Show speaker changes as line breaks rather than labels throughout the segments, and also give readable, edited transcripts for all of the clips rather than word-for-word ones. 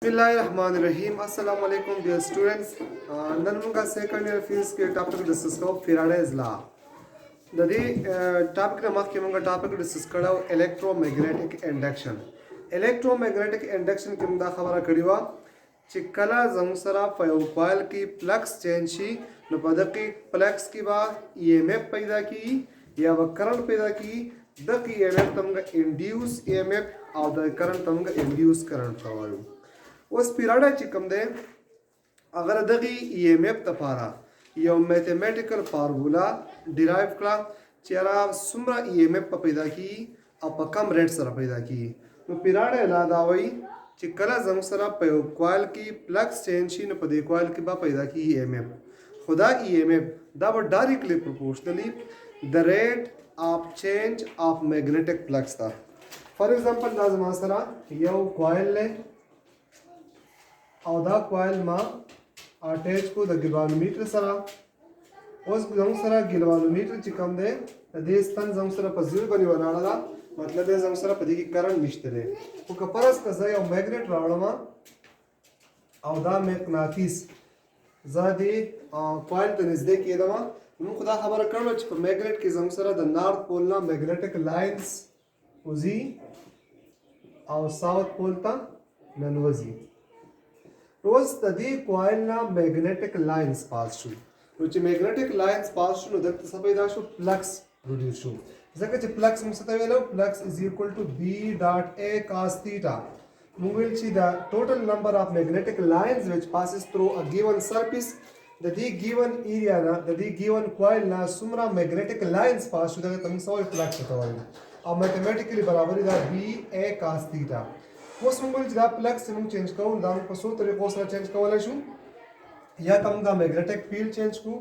बिस्मिल्लाहिर्रहमानिर्रहीम अस्सलाम वालेकुम डियर स्टूडेंट्स नन मुंगा सेकंड ईयर फिजिक्स के टॉपिक डिस्कस करो फैराडेज लॉ द टॉपिक न मख के मुंगा टॉपिक डिस्कस करो इलेक्ट्रोमैग्नेटिक इंडक्शन इलेक्ट्रोमैग्नेटिक इंडक्शन के मुंगा खबर कड़ीवा चिकला जंसरा फयोक्वाइल की फ्लक्स चेंज शी न पदकी फ्लक्स की बा ईएमएफ पैदा की या व करंट पैदा की द ईएमएफ तमगा इंड्यूस ईएमएफ और द करंट तमगा इंड्यूस करंट पवायो उस पिराडा चिकम दे अगर दगी ईएमएफ तपारा यो मैथमेटिकल फार्मूला डिराइव करा चेरा सुमरा ईएमएफ पैदा की अब कम रेट सर पैदा की तो पिराडा लादावई चिकला जंसरा कॉइल की फ्लक्स चेंज न पदे कॉइल की बा पैदा की ईएमएफ खुदा EMF the directly proportionally the rate of change of magnetic flux था फॉर एग्जांपल लाजमा सरा यो कॉइल ले और दा कॉइल मा अटैच को द गिलवानोमीटर सरा उस जंग सरा गिलवानोमीटर चिकम दे दे स्तन जंग सरा पजीर बनी बनाड़ा मतलब है जंग सरा पदी की करंट निश्तरे वो कपरस का जय और मैग्नेट रावड़मा और दा मैग्नेटिस ज़ादी कॉइल तो नज़दीक ये दमा हम खुदा खबर कर लो चिप मैग्नेट की जंग सरा द नॉर्थ पोल ना मैग्नेटिक लाइंस उजी और साउथ पोल ता ननवजी रोज तदी कॉइल ना magnetic lines pass shoe which magnetic lines pass through that sabida should flux produce should zaka che flux mustawelo flux is equal to b dot a cos theta we will see the total number of magnetic lines which passes through a given surface the given area na the given coil na sumra magnetic lines pass through the tamso flux tawalo अब मैथमेटिकली बराबरी दा b a cos theta उस मंगल जदा फ्लक्स हम चेंज करो दाम पसो तरीकों से चेंज कवला शू या तम दा मैग्नेटिक फील्ड चेंज को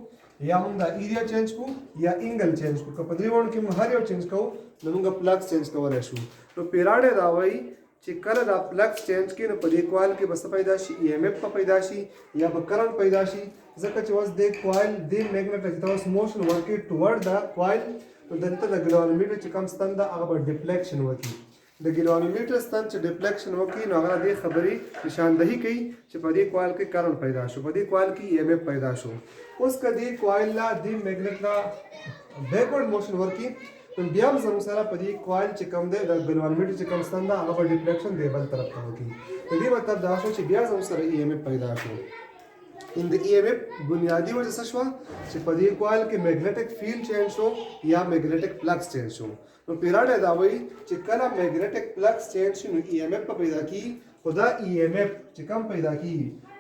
या हम दा एरिया चेंज को या एंगल चेंज को कपदरी वन के हर यो चेंज को नमुंगा फ्लक्स चेंज कवला शू तो पिराडे दावई चिकल दा फ्लक्स चेंज के न पदी कॉइल के बस पैदाशी ईएमएफ का पैदाशी या करंट पैदाशी जका चवस दे कॉइल दे मैग्नेट जतवस motion work toward the coil तो दंत द ग्लोनोमीटर चिकम स्तंद अगर डिफ्लेक्शन वकी द गिलोमीटर स्तन च डिफ्लेक्शन वकी न अगर दे खबरी निशानदही कई च पदी कॉइल के करंट पैदा शो पदी कॉइल की ईएमएफ पैदा शो उस कदी कॉइल ला दी मैग्नेट ला बैकवर्ड मोशन वर्की तो ब्याम समसरा पदी कॉइल च कम दे द गिलोमीटर च कम स्तन अगर डिफ्लेक्शन दे बल तरफ होगी तो दी मतलब दाशो च ब्या समसरा ईएमएफ पैदा शो इन द ईएमएफ बुनियादी वजह से शो च पदी कॉइल के मैग्नेटिक फील्ड चेंज शो या मैग्नेटिक फ्लक्स चेंज शो तो पिराडे दावई चिकला मैग्नेटिक फ्लक्स चेंज नु ईएमएफ पैदा की खुदा ईएमएफ चिकम पैदा की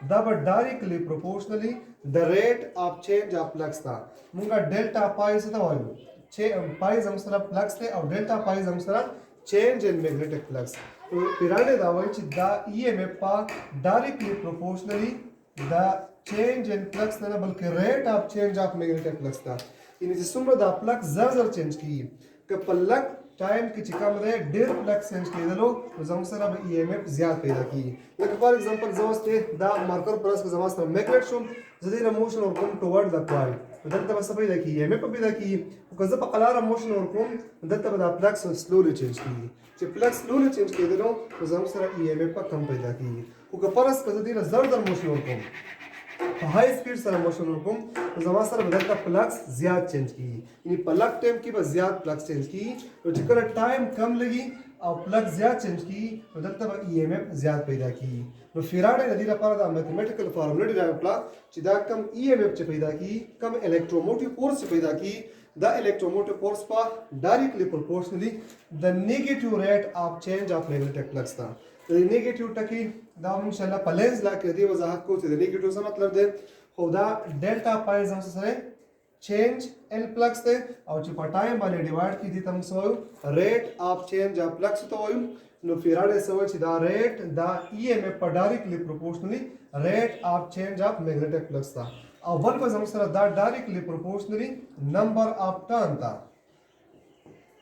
the directly proportionally the rate of change of flux था मुंगा डेल्टा पाई से दवायो छे पाई जमसरा फ्लक्स थे और डेल्टा पाई जमसरा चेंज इन मैग्नेटिक फ्लक्स तो पिराडे दावई च द ईएमएफ पा directly proportionally the change in flux ना बल्कि rate of change of magnetic flux था इन जिसम द फ्लक्स जर चेंज की के पलक टाइम की चिकम रे डेर फ्लक्स चेंज की दलो जमसरा में ईएमएफ ज्यादा पैदा की लाइक फॉर एग्जांपल जवस्ते द मार्कर प्लस के जमास मैग्नेट शुम जदीर मोशन और कम टुवर्ड द कॉइल दलता बस पैदा की ईएमएफ पैदा की वकज़ पकलार मोशन और कम दलता बदा फ्लक्स स्लोली चेंज की जे फ्लक्स स्लोली चेंज की दलो जमसरा ईएमएफ का कम पैदा की वक परस के जदीर जर मोशन और कम हाई स्पीड सर मोशन हुकुम तो जमा सर बदल का फ्लक्स ज्यादा चेंज की यानी पलक टाइम की बस ज्यादा फ्लक्स चेंज की तो जिकर टाइम कम लगी और फ्लक्स ज्यादा चेंज की तो दल तब ईएमएफ ज्यादा पैदा की तो फिराडे नदी पर द मैथमेटिकल फार्मूला डिराइव प्ला चिदा कम ईएमएफ च पैदा की कम इलेक्ट्रोमोटिव फोर्स पैदा की द इलेक्ट्रोमोटिव फोर्स पा directly proportionally the negative rate of change of magnetic flux था तो नेगेटिव टकी दाम इंशाल्लाह पलेंस ला के दी वजाहत को से नेगेटिव से मतलब दे खुदा डेल्टा पाई जम से चेंज इन फ्लक्स थे और चिपा टाइम वाले डिवाइड की दी तम so rate of change of flux तो वयु नो Faraday so the rate the EMF पर directly proportionally rate of change of magnetic flux था और वन पर जम से the directly proportionally number of turn था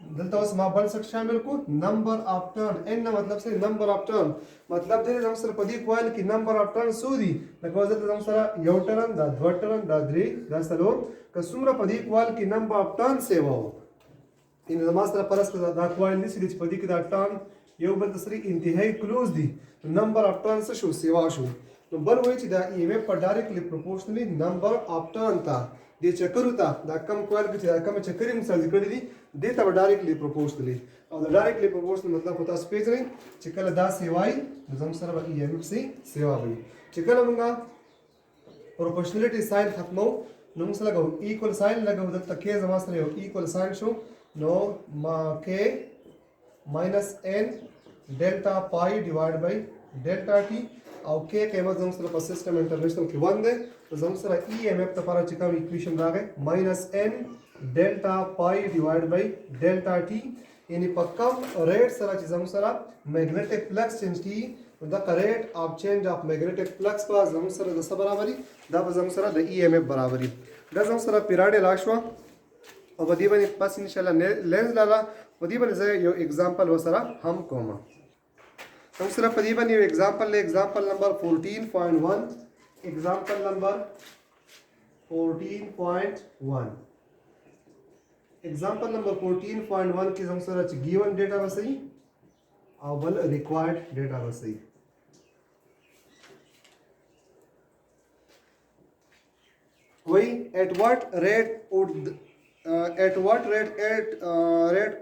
दलता उस बल से शामिल को नंबर ऑफ टर्न एन मतलब से नंबर ऑफ टर्न मतलब दे हम सर पदी कॉइल की नंबर ऑफ टर्न सूदी लगो जत हम सर यो टर्न द द टर्न द द्री द सलो कसुमरा पदी कॉइल की नंबर ऑफ टर्न सेवा इन नमाज तर परस द कॉइल निस पदी की द टर्न یو بل سره انتهایی کلوز دي نمبر اف ټرنز شو سیوا شو نو بل وایي چې دا ای ایم اف په ډایرکټلی پروپورشنلی نمبر اف ټرن ته د چکرو ته دا کم کویل کې دا کم چکرې مثال کړی دي د ته ډایرکټلی پروپورشنلی او دا ډایرکټلی پروپورشنل مطلب خو تاسو پیژنئ چې کله دا سیوای نو زموږ سره به ای ایم اف سي سیوا وي چې کله موږ پروپورشنلیټي ساين ختمو نو موږ لګو ایکوال ساين لګو دلته کې زما سره یو ایکوال ساين شو نو ما کې ماینس ان ډیلټا پای ډیوایډ بای ډیلټا ټي او کې قیمت زموږ سره په سیستم انټرنیشنل کې 1 دی نو زموږ سره ای ایم اف لپاره چې کوم ایکویشن راغی ماینس ان ډیلټا پای ډیوایډ بای ډیلټا ټي یعنی په کم ریټ سره چې زموږ سره میګنیټک فلکس چینج کی دا ریټ اف چینج اف میګنیټک فلکس په زموږ سره د څه برابرۍ دا به زموږ سره د ای ایم اف برابرۍ دا زموږ سره پیراډ لا شو او په دې باندې پس ان شاء الله لینز لاله په دې باندې زه یو اگزامپل وسره هم کوم हम सिर्फ पदीबन ये example number 14.1 example number 14.1 example number 14.1 की हम सर गिवन डेटा बसई और बल रिक्वायर्ड डेटा बसई वही at what rate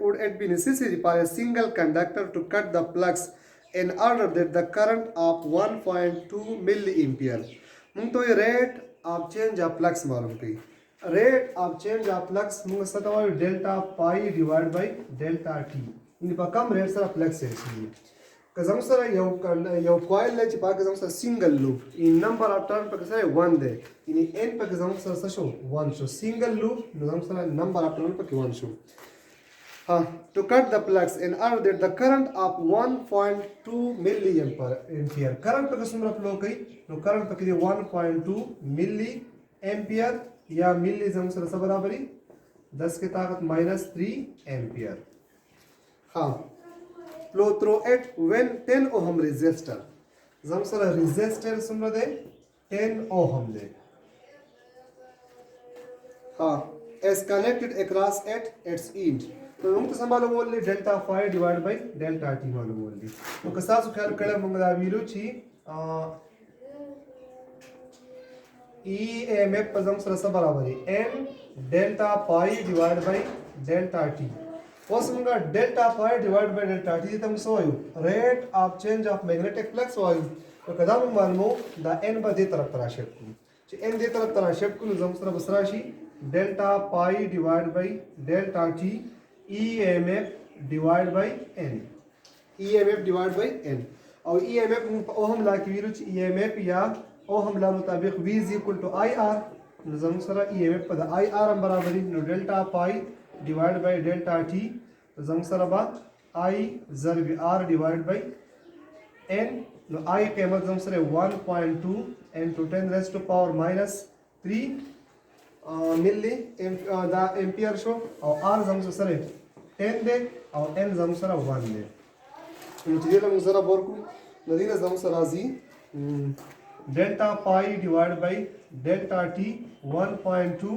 would it be necessary for a single conductor to cut the flux in order that the current of 1.2 milliampere موږ ته ریټ اف چینج اف فلکس معلوم کړي ریټ اف چینج اف فلکس موږ څه ته وایو ډیلټا پای ډیوایډ بای ډیلټا ټي یعنی په کم ریټ سره فلکس شي که زموږ سره یو کوایل دی چې پاکه زموږ سره سنگل لوپ ان نمبر اف ټرن پکې سره 1 دی یعنی ان پکې زموږ سره څه شو 1 شو سنگل لوپ نو زموږ سره نمبر اف ټرن پکې 1 شو to cut the flux in order that the current of 1.2 milliampere current په څومره فلو کوي نو current په کې 1.2 ملي امپیر یا ملي زم سره څه برابرۍ 10 کی طاقت -3 امپیر flow through it when 10 ohm resistor زم سره resistor څومره ده 10 ohm ده is connected across at its end तो موږ څه معلومول دي ډیلټا پای ډیوایډ بای ډیلټا ټي معلومول دي نو که تاسو خیال کړئ موږ دا ویلو چې ای ایم اف په زم سره څه برابر دی ان ډیلټا پای ډیوایډ بای ډیلټا ټي اوس موږ ډیلټا پای ډیوایډ بای ډیلټا ټي ته موږ وایو ریټ اف چینج اف میګنیټک فلکس وایو نو کدا موږ معلومو دا ان به دې طرف تر شفت کوو چې ان دې طرف تر شفت کوو زم سره بس راشي ډیلټا پای ډیوایډ بای ډیلټا ټي EMF divided by N EMF divided by N और EMF ohm ला की विरुद्ध EMF या ओहम ला मुताबिक V is equal to IR नजम सरा EMF पर IR हम बराबर है delta pi divided by delta T नजम सरा बा I ज़रब R divided by N नो I के मतलब सरे 1.2 into 10 raised to power -3 मिली दा एम्पियर शो और R जम सरे 10 दे और N जम सरा 1 दे नतीजे लम जरा बोरकू नदीना जम सरा जी delta phi divide by delta t 1.2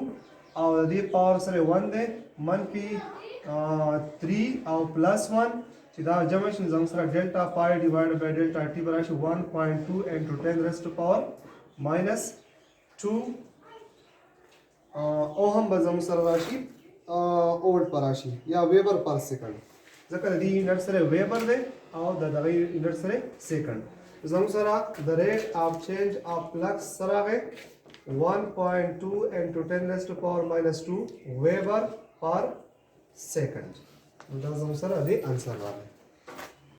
और दी पावर सरे 1 दे मनफी 3 और +1 सीधा जमशन जम सरा delta phi divide by delta T बराबर 1.2 into 10 raised to power -2 ओहम बजम सर राशि ओल्ड पर राशि या वेबर पर सेकंड जकर दी यूनिट सरे वेबर दे और द यूनिट सरे सेकंड जम सरा the rate of change of flux सरा है 1.2 into 10 raised to power -2 वेबर पर सेकंड द जम सरा दे आंसर आ